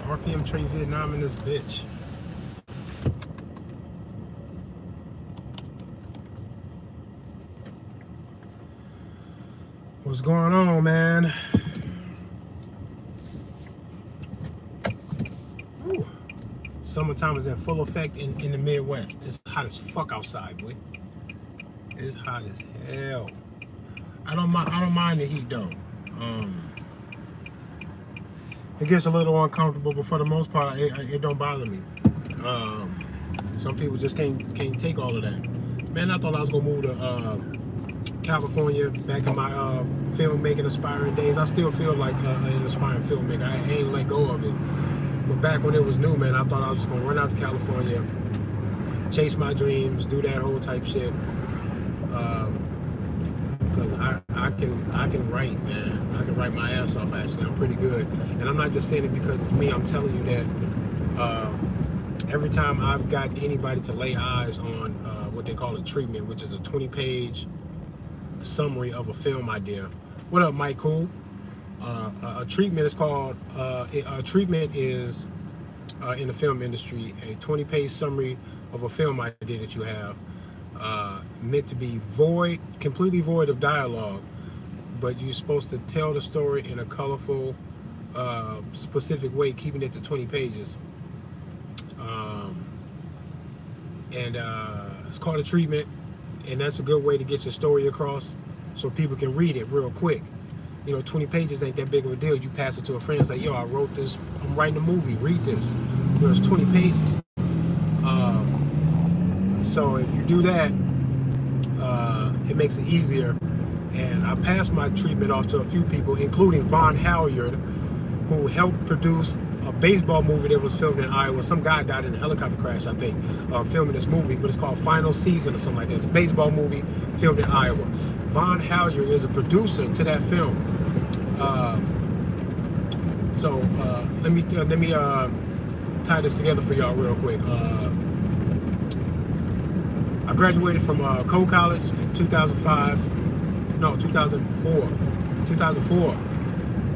RPM Trade Vietnam in this bitch. What's going on, man? Ooh. Summertime is in full effect in the Midwest. It's hot as fuck outside, boy. It's hot as hell. I don't mind the heat though. It gets a little uncomfortable, but for the most part, it don't bother me. Some people just can't take all of that. Man, I thought I was gonna move to California back in my filmmaking aspiring days. I still feel like an aspiring filmmaker. I ain't let go of it. But back when it was new, man, I thought I was just gonna run out to California, chase my dreams, do that whole type shit. Because I can write, man. I can write my ass off. Actually, I'm pretty good. And I'm not just saying it because it's me. I'm telling you that every time I've got anybody to lay eyes on what they call a treatment, which is a 20-page summary of a film idea. What up, Mike? Cool. A treatment is called. A treatment is in the film industry a 20-page summary of a film idea that you have. Meant to be completely void of dialogue, but you're supposed to tell the story in a colorful, specific way, keeping it to 20 pages. It's called a treatment, and that's a good way to get your story across so people can read it real quick. 20 pages ain't that big of a deal. You pass it to a friend and say, yo, I wrote this, I'm writing a movie, read this. It's 20 pages. So if you do that, it makes it easier. And I passed my treatment off to a few people, including Von Halyard, who helped produce a baseball movie that was filmed in Iowa. Some guy died in a helicopter crash, I think, filming this movie, but it's called Final Season or something like that. It's a baseball movie filmed in Iowa. Von Halyard is a producer to that film. Let me tie this together for y'all real quick. I graduated from Cole College in 2004,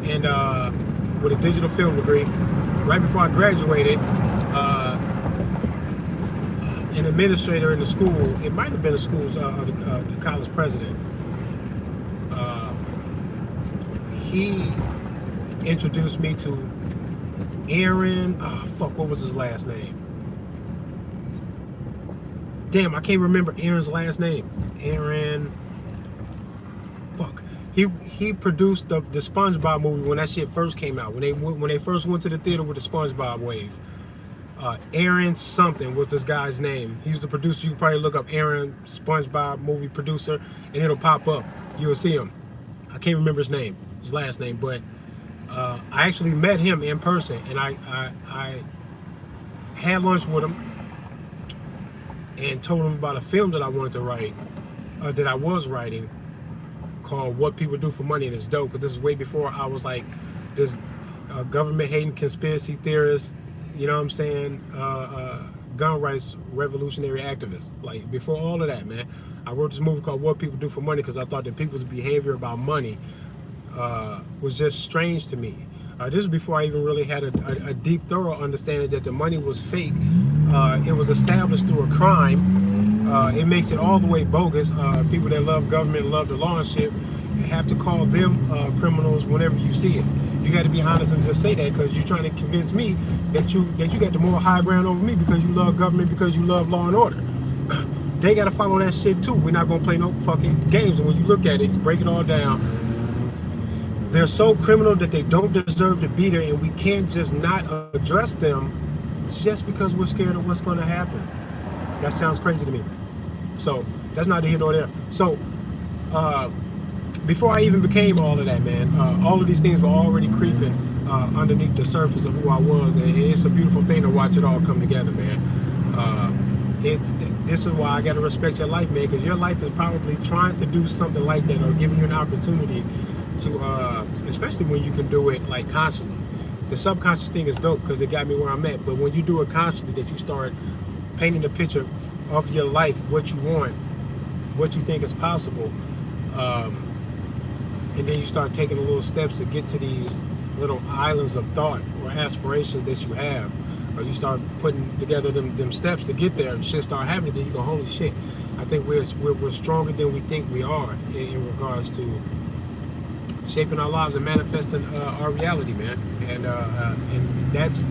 and with a digital film degree. Right before I graduated, an administrator in the school, it might have been the school's the college president, he introduced me to Aaron, what was his last name? Damn, I can't remember Aaron's last name. Aaron. He produced the SpongeBob movie when that shit first came out. When they first went to the theater with the SpongeBob wave. Aaron something was this guy's name. He's the producer. You can probably look up Aaron SpongeBob movie producer, and it'll pop up. You'll see him. I can't remember his last name, but I actually met him in person, and I had lunch with him and told him about a film that I wanted to write, that I was writing, called What People Do for Money, and it's dope because this is way before I was like this government-hating conspiracy theorist, you know what I'm saying, gun rights revolutionary activist. Like, before all of that, man, I wrote this movie called What People Do for Money because I thought that people's behavior about money was just strange to me. This is before I even really had a deep, thorough understanding that the money was fake. It was established through a crime. It makes it all the way bogus. People that love government and love the law and shit have to call them criminals whenever you see it. You got to be honest and just say that because you're trying to convince me that you got the moral high ground over me because you love government, because you love law and order. They got to follow that shit too. We're not going to play no fucking games. And when you look at it, break it all down, they're so criminal that they don't deserve to be there, and we can't just not address them just because we're scared of what's going to happen. That sounds crazy to me. So that's neither here nor there. So before I even became all of that, man, all of these things were already creeping underneath the surface of who I was, and it's a beautiful thing to watch it all come together, man. This is why I got to respect your life, man, because your life is probably trying to do something like that or giving you an opportunity to, especially when you can do it like consciously. The subconscious thing is dope because it got me where I'm at, but when you do it consciously, that you start painting a picture of your life, what you want, what you think is possible, and then you start taking the little steps to get to these little islands of thought or aspirations that you have, or you start putting together them steps to get there, and shit start happening, then you go, holy shit, I think we're stronger than we think we are in regards to shaping our lives and manifesting our reality, man. And that's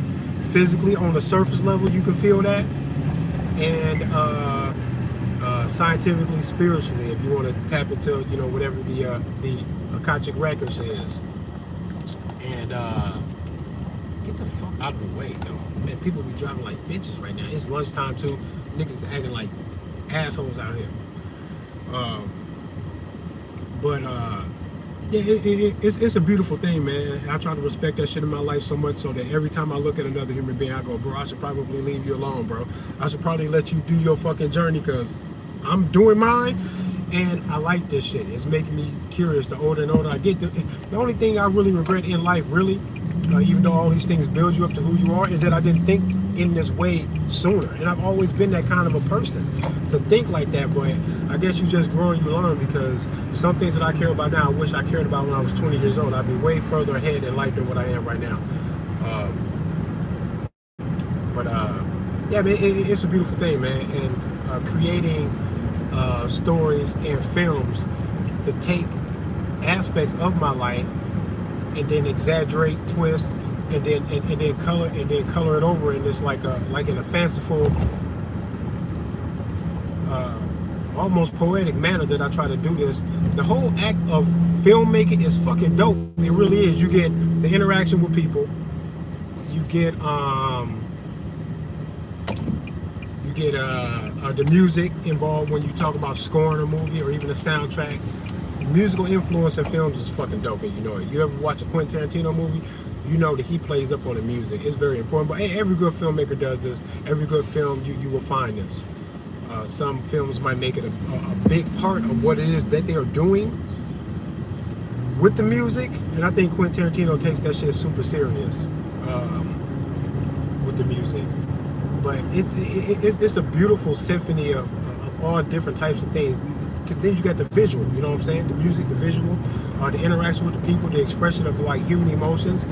physically on the surface level, you can feel that, and scientifically, spiritually, if you want to tap into, you know, whatever the Akashic Records is. And get the fuck out of the way, yo. Man, people be driving like bitches right now. It's lunchtime too. Niggas is acting like assholes out here. Yeah, it's a beautiful thing, man. I try to respect that shit in my life so much so that every time I look at another human being, I go, bro, I should probably leave you alone, bro. I should probably let you do your fucking journey, because I'm doing mine, and I like this shit. It's making me curious the older and older I get. The only thing I really regret in life, really, even though all these things build you up to who you are, is that I didn't think in this way sooner. And I've always been that kind of a person to think like that, but I guess you just grow and you learn, because some things that I care about now, I wish I cared about when I was 20 years old. I'd be way further ahead in life than what I am right now. Yeah, man, it's a beautiful thing, man. And creating stories and films to take aspects of my life and then exaggerate, twist, and then color it over in this like in a fanciful, almost poetic manner that I try to do this. The whole act of filmmaking is fucking dope. It really is. You get the interaction with people. You get the music involved when you talk about scoring a movie or even a soundtrack. Musical influence in films is fucking dope, and you know it. You ever watch a Quentin Tarantino movie, you know that he plays up on the music. It's very important. But every good filmmaker does this. Every good film, you will find this. Some films might make it a big part of what it is that they are doing with the music, and I think Quentin Tarantino takes that shit super serious with the music. But it's a beautiful symphony of all different types of things. Because then you got the visual, you know what I'm saying? The music, the visual, the interaction with the people, the expression of like human emotions,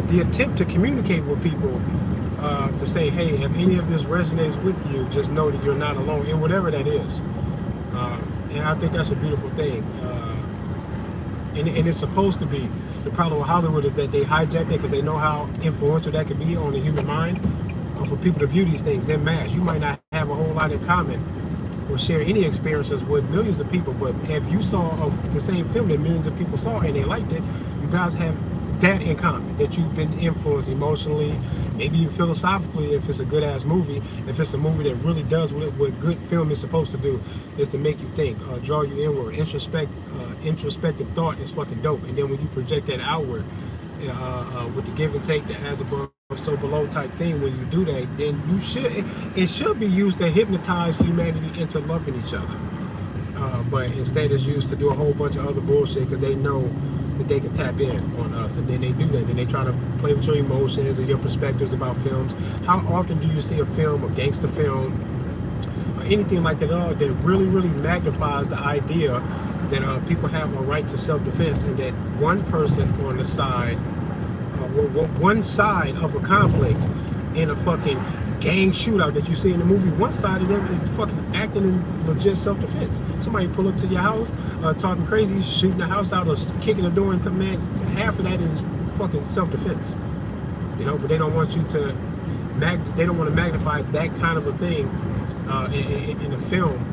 the attempt to communicate with people, to say, hey, if any of this resonates with you, just know that you're not alone in whatever that is. And I think that's a beautiful thing. And it's supposed to be. The problem with Hollywood is that they hijack that because they know how influential that could be on the human mind. For people to view these things en masse. You might not have a whole lot in common or share any experiences with millions of people, but if you saw the same film that millions of people saw and they liked it, you guys have that in common, that you've been influenced emotionally, maybe even philosophically, if it's a good ass movie, if it's a movie that really does what good film is supposed to do, is to make you think, draw you inward. Introspective thought is fucking dope. And then when you project that outward, with the give and take, the as above so below type thing, when you do that, then it should be used to hypnotize humanity into loving each other. But instead it's used to do a whole bunch of other bullshit because they know that they can tap in on us, and then they do that, and they try to play with your emotions and your perspectives about films. How often do you see a film, a gangster film, or anything like that at all, that really magnifies the idea that people have a right to self-defense, and that one person on the side, one side of a conflict in a fucking gang shootout that you see in the movie, one side of them is fucking acting in legit self-defense. Somebody pull up to your house, talking crazy, shooting the house out or kicking the door in command. Half of that is fucking self-defense, you know. But they don't want you to, they don't want to magnify that kind of a thing in a film.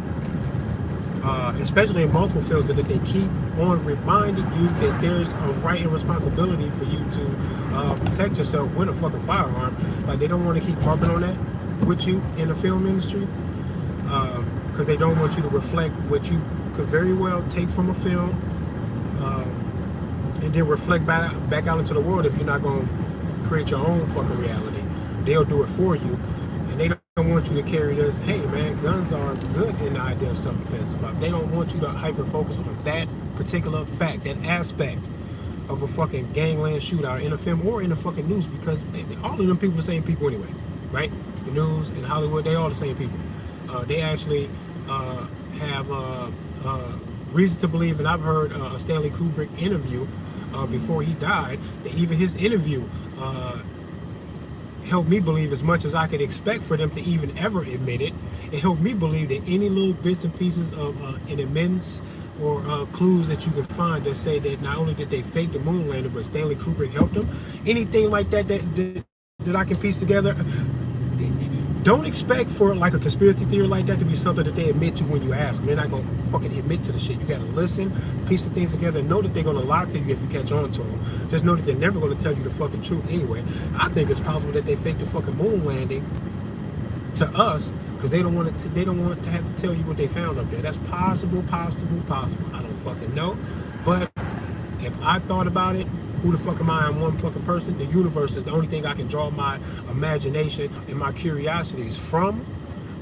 Especially in multiple films, that they keep on reminding you that there's a right and responsibility for you to protect yourself with a fucking firearm. Like, they don't want to keep harping on that with you in the film industry, because they don't want you to reflect what you could very well take from a film, and then reflect back out into the world. If you're not going to create your own fucking reality, they'll do it for you. They don't want you to carry this, hey man, guns are good in the idea of self-defense. But they don't want you to hyper-focus on that particular fact, that aspect of a fucking gangland shootout in a film or in the fucking news, because all of them people are the same people anyway, right? The news and Hollywood, they all the same people. They actually have reason to believe, and I've heard a Stanley Kubrick interview before he died. That even his interview helped me believe as much as I could expect for them to even ever admit it. It helped me believe that any little bits and pieces of an immense or clues that you can find that say that not only did they fake the moon landing, but Stanley Kubrick helped them. Anything like that I can piece together. Don't expect for like a conspiracy theory like that to be something that they admit to when you ask them. They're not gonna fucking admit to the shit. You gotta listen, piece the things together, and know that they're gonna lie to you if you catch on to them. Just know that they're never gonna tell you the fucking truth anyway. I think it's possible that they faked the fucking moon landing to us because they don't want to. They don't want to have to tell you what they found up there. That's possible. I don't fucking know, but if I thought about it. Who the fuck am I? I'm one fucking person. The universe is the only thing I can draw my imagination and my curiosities from.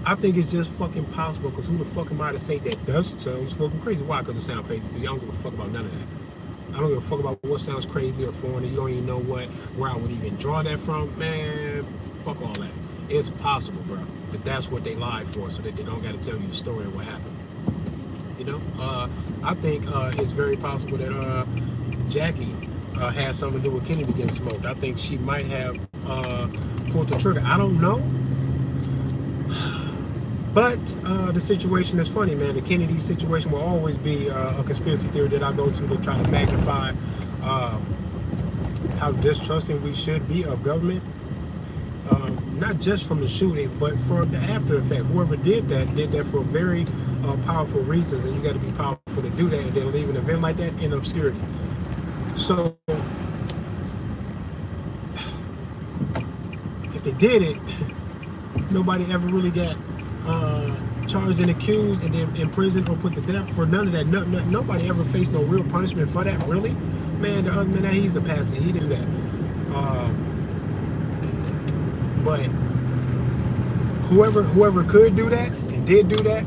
I think it's just fucking possible because who the fuck am I to say that does sounds fucking crazy? Why? Because it sounds crazy to you. I don't give a fuck about none of that. I don't give a fuck about what sounds crazy or foreign. You don't even know where I would even draw that from. Man, fuck all that. It's possible, bro. But that's what they lie for, so that they don't got to tell you the story of what happened. You know? I think it's very possible that Jackie had something to do with Kennedy getting smoked. I think she might have pulled the trigger. I don't know. But the situation is funny, man. The Kennedy situation will always be a conspiracy theory that I go to try to magnify how distrusting we should be of government. Not just from the shooting, but for the after effect. Whoever did that for very powerful reasons, and you got to be powerful to do that, and then leave an event like that in obscurity. So, if they did it, nobody ever really got charged and accused and then in prison or put to death for none of that. Nobody ever faced no real punishment for that, really. Man, the other man, he's a pastor. He didn't do that. But whoever could do that and did do that,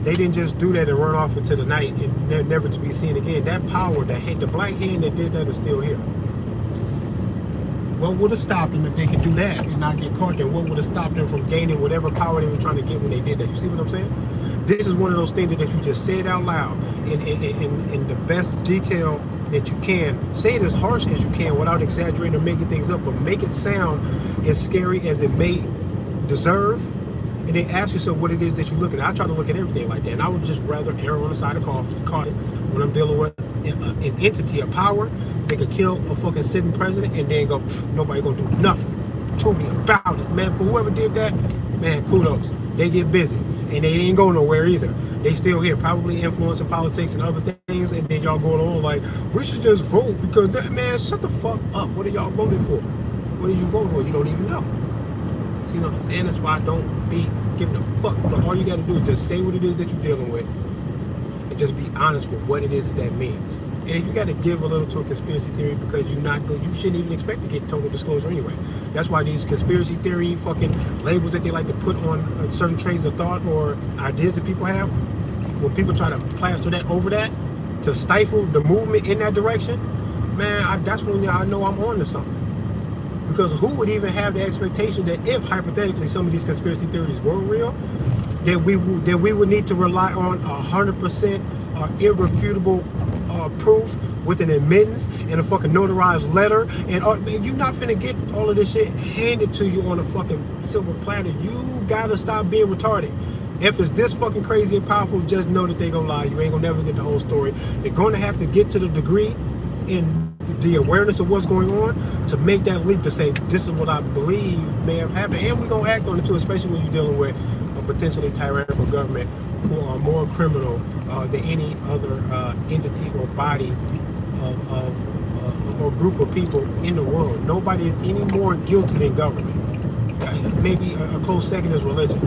they didn't just do that and run off into the night and they're never to be seen again. That power, the black hand that did that is still here. What would have stopped them if they could do that and not get caught? Then what would have stopped them from gaining whatever power they were trying to get when they did that? You see what I'm saying? This is one of those things that you just say it out loud in the best detail that you can. Say it as harsh as you can without exaggerating or making things up, but make it sound as scary as it may deserve. And then ask yourself what it is that you're looking at. I try to look at everything like that. And I would just rather err on the side of caution when I'm dealing with an entity, a power. They could kill a fucking sitting president and then go, nobody gonna do nothing to me about it. Man, for whoever did that, man, kudos. They get busy. And they ain't go nowhere either. They still here, probably influencing politics and other things. And then y'all going on like, we should just vote because that, man, shut the fuck up. What are y'all voting for? What did you vote for? You don't even know. You know what I'm saying? That's why I don't be giving a fuck. But all you got to do is just say what it is that you're dealing with and just be honest with what it is that means. And if you got to give a little to a conspiracy theory because you're not good, you shouldn't even expect to get total disclosure anyway. That's why these conspiracy theory fucking labels that they like to put on certain trains of thought or ideas that people have, when people try to plaster that over that to stifle the movement in that direction, man, that's when I know I'm on to something. Because who would even have the expectation that if hypothetically some of these conspiracy theories were real, that we would need to rely on 100% irrefutable proof with an admittance and a fucking notarized letter, and you're not finna get all of this shit handed to you on a fucking silver platter. You gotta stop being retarded. If it's this fucking crazy and powerful, just know that they gonna lie. You ain't gonna never get the whole story. They're gonna have to get to the degree in the awareness of what's going on to make that leap to say, this is what I believe may have happened. And we're going to act on it too, especially when you're dealing with a potentially tyrannical government who are more criminal than any other entity or body or group of people in the world. Nobody is any more guilty than government. Maybe a close second is religion.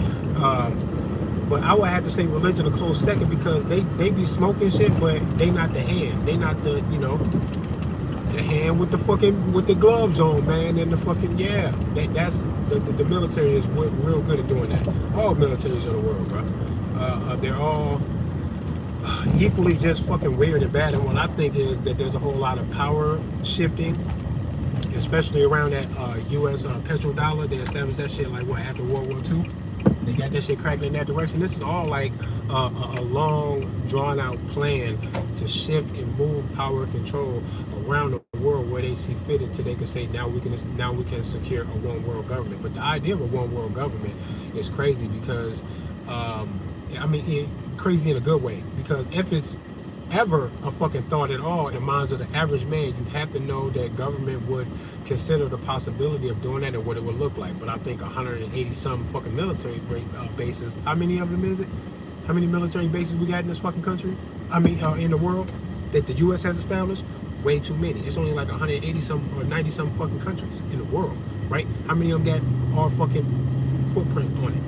But I would have to say religion a close second because they be smoking shit, but they not the hand. They not the, you know, the hand with the gloves on, man, and the fucking, yeah. That's the military is real good at doing that. All militaries of the world, bro. They're all equally just fucking weird and bad. And what I think is that there's a whole lot of power shifting, especially around that U.S. Petrodollar. They established that shit like what, after World War II. They got that shit cracking in that direction. This is all like a long, drawn-out plan to shift and move power and control around the world where they see fit until they can say now we can secure a one-world government. But the idea of a one-world government is crazy because, crazy in a good way. Because if it's ever a fucking thought at all in the minds of the average man, you'd have to know that government would consider the possibility of doing that and what it would look like. But I think 180 some fucking military bases. How many of them is it? How many military bases we got in this fucking country? In the world that the U.S. has established? Way too many. It's only like 180 some or 90 some fucking countries in the world, right? How many of them got our fucking footprint on it?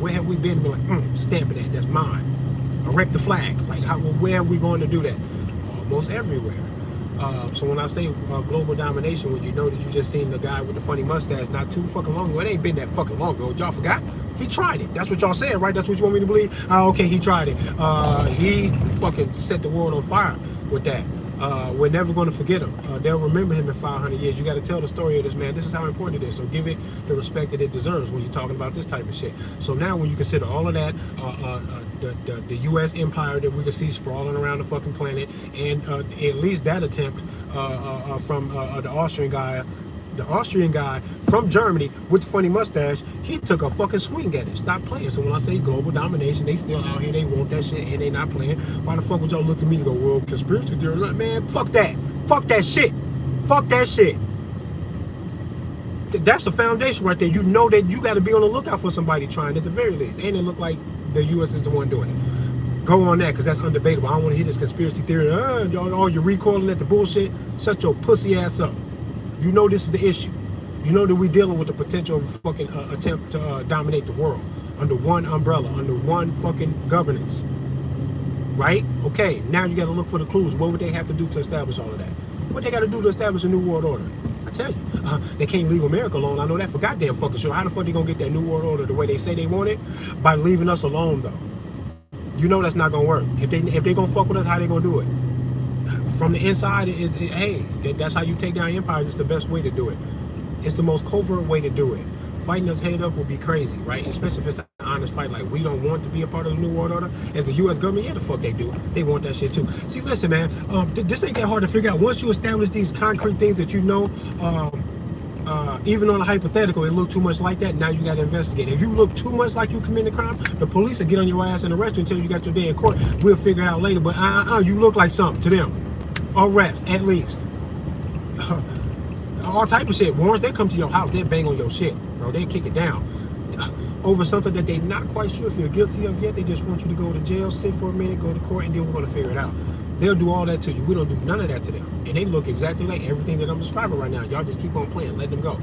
Where have we been? We're like, stamping that. That's mine. Erect the flag. Like, where are we going to do that? Almost everywhere. So when I say global domination, when you know that you just seen the guy with the funny mustache not too fucking long ago, it ain't been that fucking long ago. Y'all forgot? He tried it. That's what y'all said, right? That's what you want me to believe? Okay, he tried it. He fucking set the world on fire with that. We're never going to forget him. They'll remember him in 500 years. You got to tell the story of this man. This is how important it is. So give it the respect that it deserves when you're talking about this type of shit. So now when you consider all of that, the U.S. empire that we can see sprawling around the fucking planet, and at least that attempt from the Austrian guy from Germany with the funny mustache, he took a fucking swing at it. Stop playing. So when I say global domination, they still out here, they want that shit, and they not playing. Why the fuck would y'all look at me and go, well, conspiracy theory? Like, man, fuck that. Fuck that shit. Fuck that shit. That's the foundation right there. You know that you got to be on the lookout for somebody trying at the very least. And it look like the U.S. is the one doing it. Go on that, because that's undebatable. I don't want to hear this conspiracy theory. Y'all, you're recoiling at the bullshit. Shut your pussy ass up. You know this is the issue. You know that we're dealing with the potential fucking attempt to dominate the world under one umbrella, under one fucking governance. Right? Okay, now you got to look for the clues. What would they have to do to establish all of that? What they got to do to establish a new world order? I tell you, they can't leave America alone. I know that for goddamn fucking sure. How the fuck they gonna get that new world order the way they say they want it? By leaving us alone, though. You know that's not gonna work. If they gonna fuck with us, how they gonna do it? From the inside, hey, that's how you take down empires. It's the best way to do it. It's the most covert way to do it. Fighting us head up would be crazy, right? Especially if it's an honest fight. Like, we don't want to be a part of the new world order. As the U.S. government, yeah, the fuck they do. They want that shit too. See, listen, man, this ain't that hard to figure out. Once you establish these concrete things that you know, even on a hypothetical, it looked too much like that. Now you got to investigate. If you look too much like you committed a crime, the police will get on your ass and arrest you until you got your day in court. We'll figure it out later. But you look like something to them. Arrest, at least. All type of shit. Warrants, they come to your house, they bang on your shit, bro. They kick it down over something that they're not quite sure if you're guilty of yet. They just want you to go to jail, sit for a minute, go to court, and then we're going to figure it out. They'll do all that to you. We don't do none of that to them. And they look exactly like everything that I'm describing right now. Y'all just keep on playing. Let them go.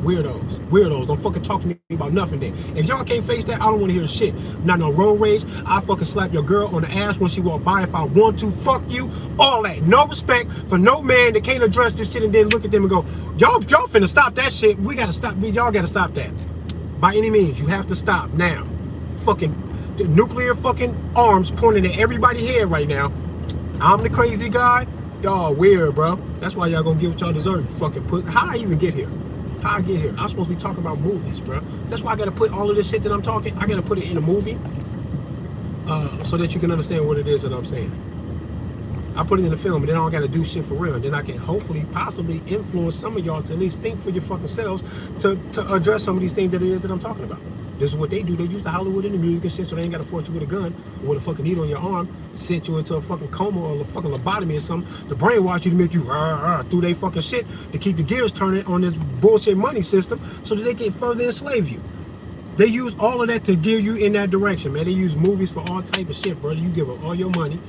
Weirdos. Don't fucking talk to me about nothing then. If y'all can't face that, I don't want to hear shit. Not no road rage. I fucking slap your girl on the ass when she walk by if I want to. Fuck you. All that. No respect for no man that can't address this shit and then look at them and go, y'all finna stop that shit. We gotta stop. Y'all gotta stop that. By any means, you have to stop now. Fucking nuclear fucking arms pointing at everybody's head right now. I'm the crazy guy. Y'all weird, bro. That's why y'all gonna get what y'all deserve. You fucking put. How'd I even get here? How I get here? I'm supposed to be talking about movies, bro. That's why I gotta put all of this shit that I'm talking. I gotta put it in a movie, so that you can understand what it is that I'm saying. I put it in the film, and then I gotta do shit for real. And then I can hopefully, possibly influence some of y'all to at least think for your fucking selves to address some of these things that it is that I'm talking about. This is what they do. They use the Hollywood and the music and shit, so they ain't got to force you with a gun or with a fucking needle on your arm, send you into a fucking coma or a fucking lobotomy or something to brainwash you to make you through they fucking shit to keep the gears turning on this bullshit money system so that they can further enslave you. They use all of that to gear you in that direction, man. They use movies for all type of shit, brother. You give up all your money,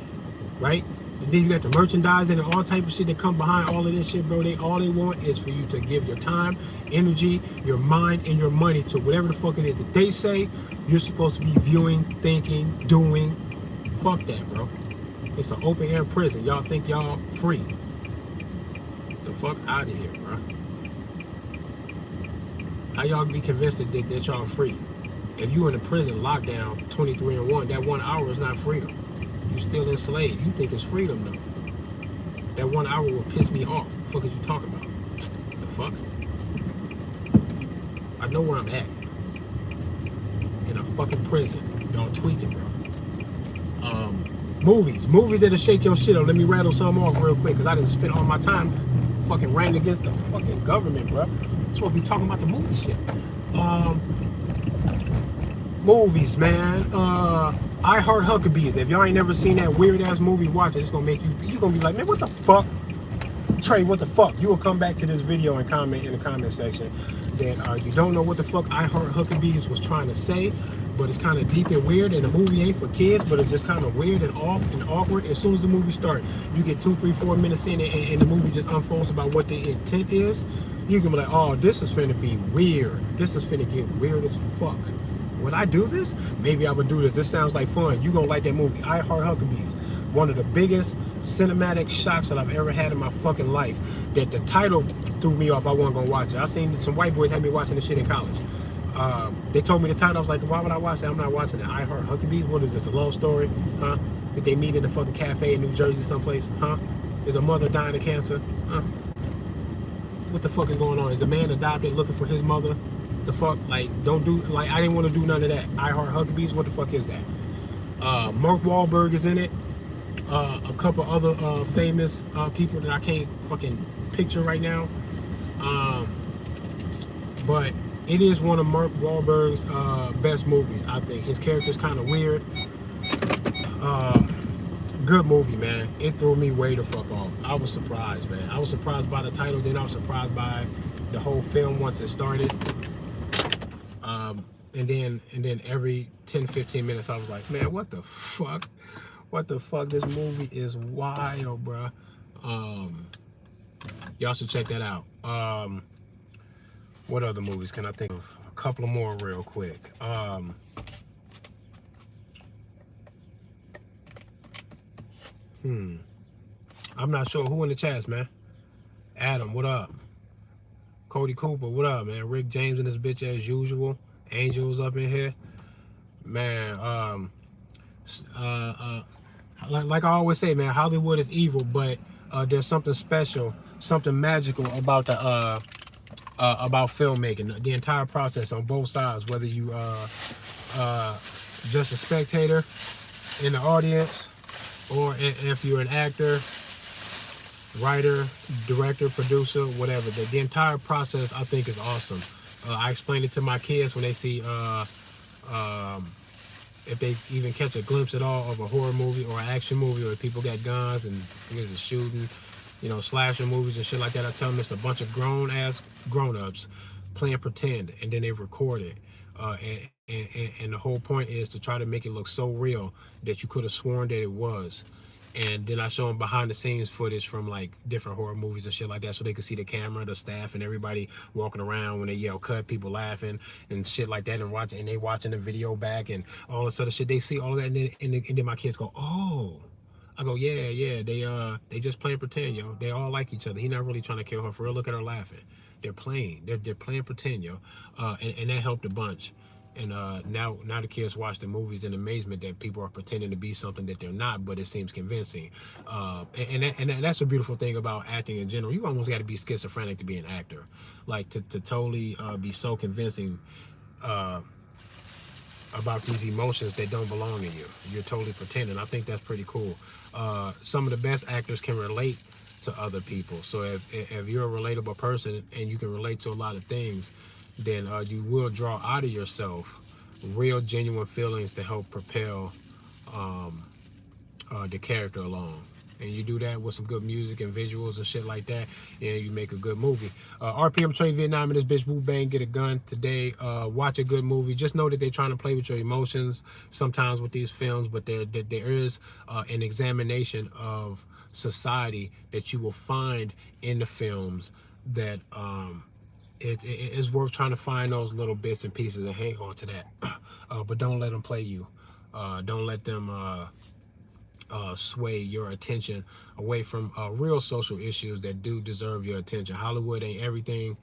right? And then you got the merchandising and all type of shit that come behind all of this shit, bro. All they want is for you to give your time, energy, your mind, and your money to whatever the fuck it is that they say you're supposed to be viewing, thinking, doing. Fuck that, bro. It's an open air prison. Y'all think y'all free. The fuck out of here, bro. How y'all be convinced that y'all free? If you in a prison lockdown 23-1, that 1 hour is not freedom. You still enslaved. You think it's freedom though. That 1 hour will piss me off. What the fuck is you talking about? The fuck? I know where I'm at. fucking prison. Y'all tweaking, bro. Movies that'll shake your shit up. Let me rattle some off real quick, because I didn't spend all my time fucking ranting against the fucking government, bro. That's what we talking about, the movie shit. Movies, man. I Heart Huckabees. If y'all ain't never seen that weird ass movie, watch it. It's gonna make you gonna be like, man, what the fuck? Trey, what the fuck? You will come back to this video and comment in the comment section that you don't know what the fuck I Heart Huckabees was trying to say, but it's kind of deep and weird, and the movie ain't for kids, but it's just kind of weird and off and awkward. As soon as the movie starts, you get 2, 3, 4 minutes in, and the movie just unfolds about what the intent is. You can be like, oh, this is finna be weird. This is finna get weird as fuck. Would I do this? Maybe I would do this. This sounds like fun. You gonna like that movie, I Heart Huckabees. One of the biggest cinematic shocks that I've ever had in my fucking life. That the title threw me off. I wasn't gonna watch it. I seen some white boys had me watching this shit in college. They told me the title. I was like, why would I watch that? I'm not watching it. I Heart Huckabees. What is this? A love story? Huh? Did they meet in a fucking cafe in New Jersey someplace? Huh? Is a mother dying of cancer? Huh? What the fuck is going on? Is the man adopted looking for his mother? The fuck? Like, don't do, like, I didn't want to do none of that. I Heart Huckabees. What the fuck is that? Mark Wahlberg is in it. A couple other famous people that I can't fucking picture right now. But it is one of Mark Wahlberg's best movies, I think. His character's kind of weird. Good movie, man. It threw me way the fuck off. I was surprised, man. I was surprised by the title, then I was surprised by the whole film once it started. And then every 10-15 minutes I was like, man, what the fuck? What the fuck? This movie is wild, bruh. Y'all should check that out. What other movies can I think of? A couple of more real quick. I'm not sure. Who in the chats, man? Adam, what up? Cody Cooper, what up, man? Rick James and this bitch as usual. Angel's up in here. Man, like I always say, man, Hollywood is evil, but there's something special, something magical about the about filmmaking. The entire process on both sides, whether you just a spectator in the audience, or if you're an actor, writer, director, producer, whatever. The entire process, I think, is awesome. I explain it to my kids when they see if they even catch a glimpse at all of a horror movie or an action movie, or people got guns and niggas is shooting, you know, slasher movies and shit like that. I tell them it's a bunch of grown-ups playing pretend, and then they record it. And the whole point is to try to make it look so real that you could have sworn that it was. And then I show them behind the scenes footage from like different horror movies and shit like that, so they can see the camera, the staff, and everybody walking around when they yell cut, people laughing and shit like that, and they watching the video back and all this other shit. They see all of that, and then my kids go, oh. I go, yeah, they just playing pretend, yo. They all like each other. He not really trying to kill her for real. Look at her laughing. They're playing. They're playing pretend, yo. And that helped a bunch. And now the kids watch the movies in amazement that people are pretending to be something that they're not, but it seems convincing. And that's a beautiful thing about acting in general. You almost got to be schizophrenic to be an actor, like to totally be so convincing about these emotions that don't belong in you. You're totally pretending. I think that's pretty cool. Some of the best actors can relate to other people. So if you're a relatable person and you can relate to a lot of things, then you will draw out of yourself real, genuine feelings to help propel the character along. And you do that with some good music and visuals and shit like that, and you make a good movie. RPM Trey Vietnam and this bitch Wu Bang get a gun today. Watch a good movie. Just know that they're trying to play with your emotions sometimes with these films, but there is an examination of society that you will find in the films that it is worth trying to find those little bits and pieces and hang on to that. But don't let them play you. Don't let them sway your attention away from real social issues that do deserve your attention. Hollywood ain't everything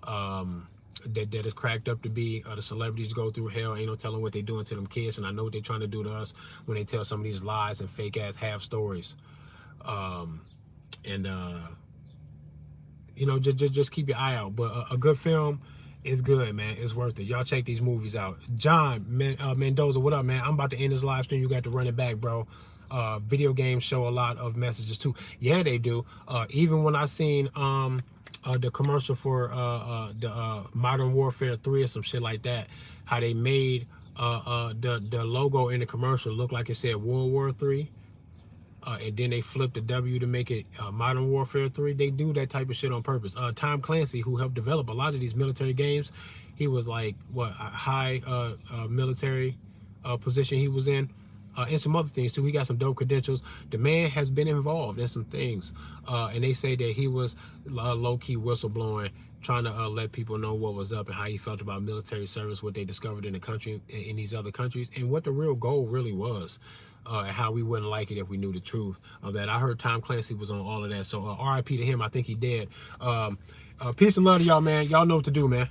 that is cracked up to be. The celebrities go through hell. Ain't no telling what they're doing to them kids, and I know what they're trying to do to us when they tell some of these lies and fake ass half stories. You know, just keep your eye out. But a good film It's good, man. It's worth it. Y'all check these movies out. John Mendoza, what up, man? I'm about to end this live stream. You got to run it back, bro. Video games show a lot of messages too. Yeah, they do. Even when I seen the commercial for the Modern Warfare 3 or some shit like that, how they made the logo in the commercial look like it said World War 3. And then they flipped the W to make it Modern Warfare 3. They do that type of shit on purpose. Tom Clancy, who helped develop a lot of these military games, he was like, what, a high military position he was in. And some other things too. He got some dope credentials. The man has been involved in some things. And they say that he was low-key whistleblowing, trying to let people know what was up and how he felt about military service, what they discovered in the country, in these other countries, and what the real goal really was. And how we wouldn't like it if we knew the truth of that. I heard Tom Clancy was on all of that. So RIP to him. I think he did. Peace and love to y'all, man. Y'all know what to do, man.